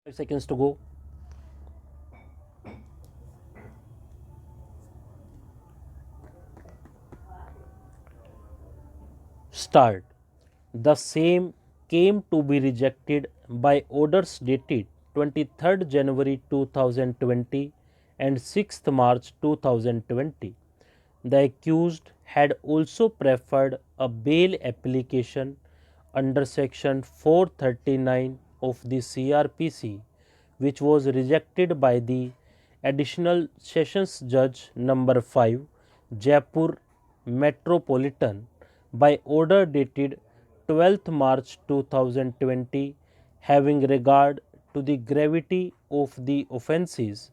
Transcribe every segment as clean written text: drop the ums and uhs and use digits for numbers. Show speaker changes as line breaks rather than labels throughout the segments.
5 seconds to go. Start. The same came to be rejected by orders dated 23rd January 2020 and 6th March 2020. The accused had also preferred a bail application under section 439 of the CRPC, which was rejected by the Additional Sessions Judge number 5, Jaipur Metropolitan, by order dated 12th March 2020, having regard to the gravity of the offences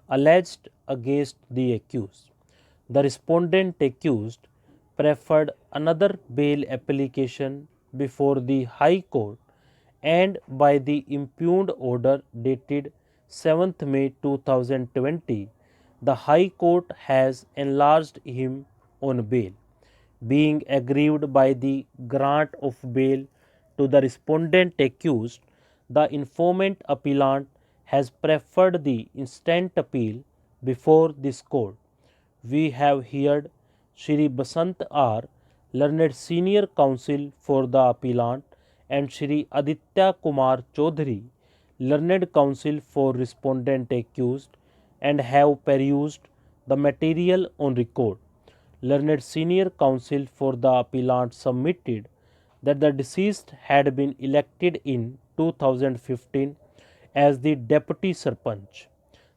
alleged against the accused. The respondent accused preferred another bail application before the High Court, and by the impugned order dated 7th May 2020, the High Court has enlarged him on bail. Being aggrieved by the grant of bail to the respondent accused, the informant appellant has preferred the instant appeal before this court. We have heard Shri Basant R, learned senior counsel for the appellant, and Shri Aditya Kumar Chaudhary, learned counsel for respondent accused, and have perused the material on record. Learned senior counsel for the appellant submitted that the deceased had been elected in 2015 as the deputy sarpanch,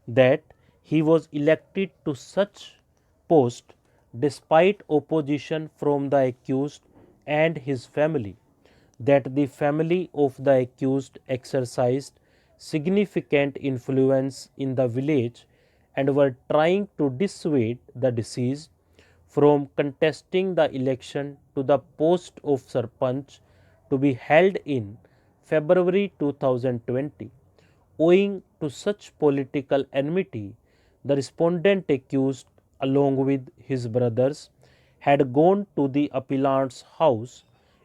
that he was elected to such post despite opposition from the accused and his family, that the family of the accused exercised significant influence in the village and were trying to dissuade the deceased from contesting the election to the post of Sarpanch to be held in February 2020. Owing to such political enmity, the respondent accused, along with his brothers, had gone to the appellant's house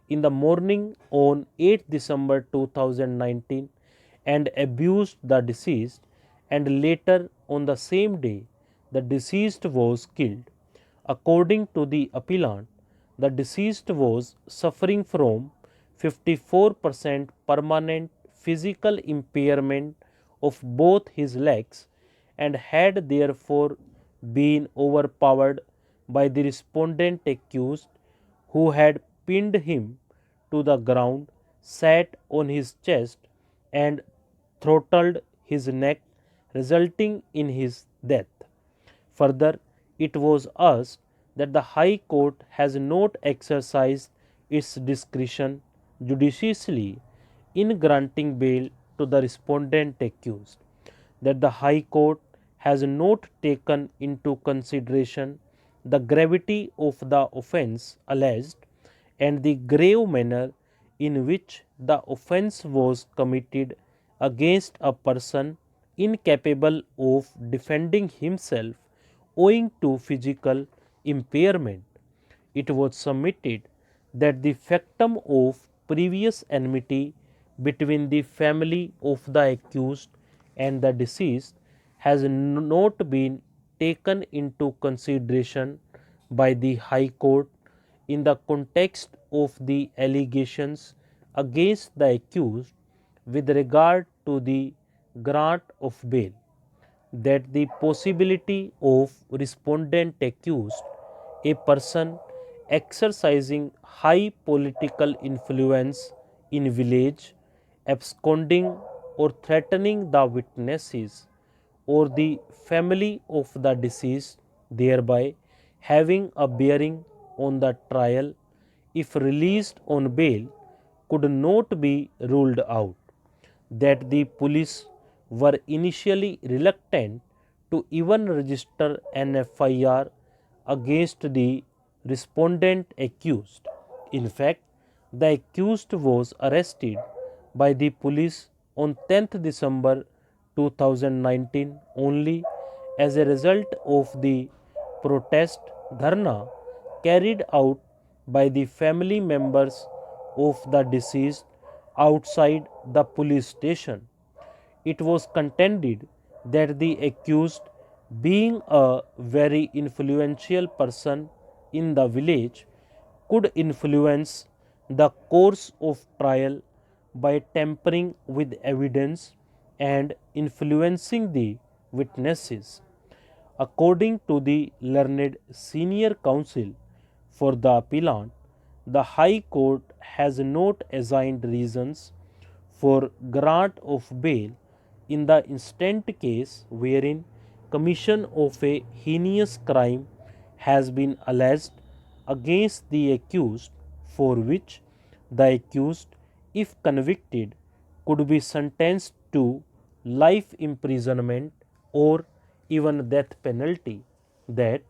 in the morning on 8 December 2019 and abused the deceased, and later on the same day the deceased was killed. According to the appellant, the deceased was suffering from 54% permanent physical impairment of both his legs and had therefore been overpowered by the respondent accused, who had pinned him to the ground, sat on his chest, and throttled his neck, resulting in his death. Further, it was asked that the High Court has not exercised its discretion judiciously in granting bail to the respondent accused, that the High Court has not taken into consideration the gravity of the offence alleged and the grave manner in which the offence was committed against a person incapable of defending himself owing to physical impairment. It was submitted that the factum of previous enmity between the family of the accused and the deceased has not been taken into consideration by the High Court in the context of the allegations against the accused with regard to the grant of bail, that the possibility of respondent accused, a person exercising high political influence in village, absconding or threatening the witnesses or the family of the deceased, thereby having a bearing on the trial if released on bail, could not be ruled out, that the police were initially reluctant to even register an FIR against the respondent accused. In fact, the accused was arrested by the police on 10th December 2019 only as a result of the protest dharna carried out by the family members of the deceased outside the police station. It was contended that the accused, being a very influential person in the village, could influence the course of trial by tampering with evidence and influencing the witnesses. According to the learned senior counsel for the appellant, the High Court has not assigned reasons for grant of bail in the instant case wherein commission of a heinous crime has been alleged against the accused, for which the accused, if convicted, could be sentenced to life imprisonment or even death penalty. That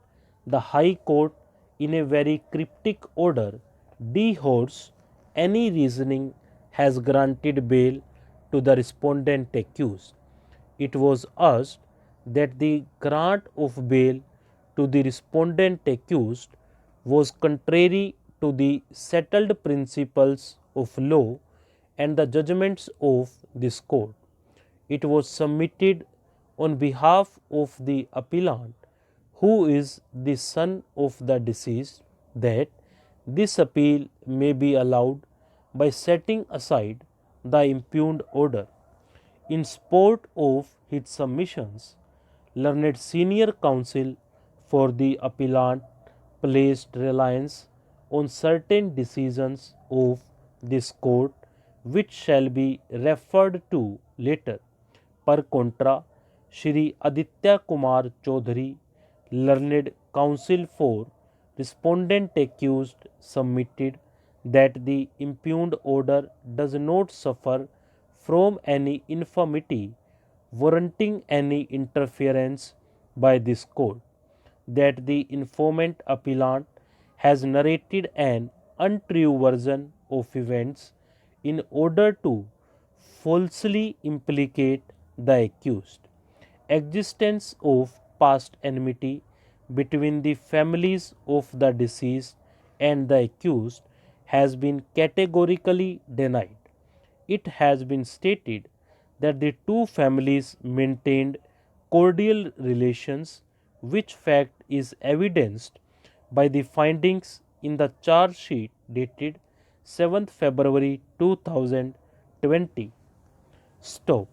the High Court, in a very cryptic order, dehors any reasoning, has granted bail to the respondent accused. It was urged that the grant of bail to the respondent accused was contrary to the settled principles of law and the judgments of this court. It was submitted on behalf of the appellant, who is the son of the deceased, that this appeal may be allowed by setting aside the impugned order. In support of his submissions, learned senior counsel for the appellant placed reliance on certain decisions of this court which shall be referred to later. Per contra, Shri Aditya Kumar Chaudhary, learned counsel for respondent accused, submitted that the impugned order does not suffer from any infirmity warranting any interference by this court, that the informant appellant has narrated an untrue version of events in order to falsely implicate the accused. Existence of past enmity between the families of the deceased and the accused has been categorically denied. It has been stated that the two families maintained cordial relations, which fact is evidenced by the findings in the charge sheet dated 7th February 2020. Stop.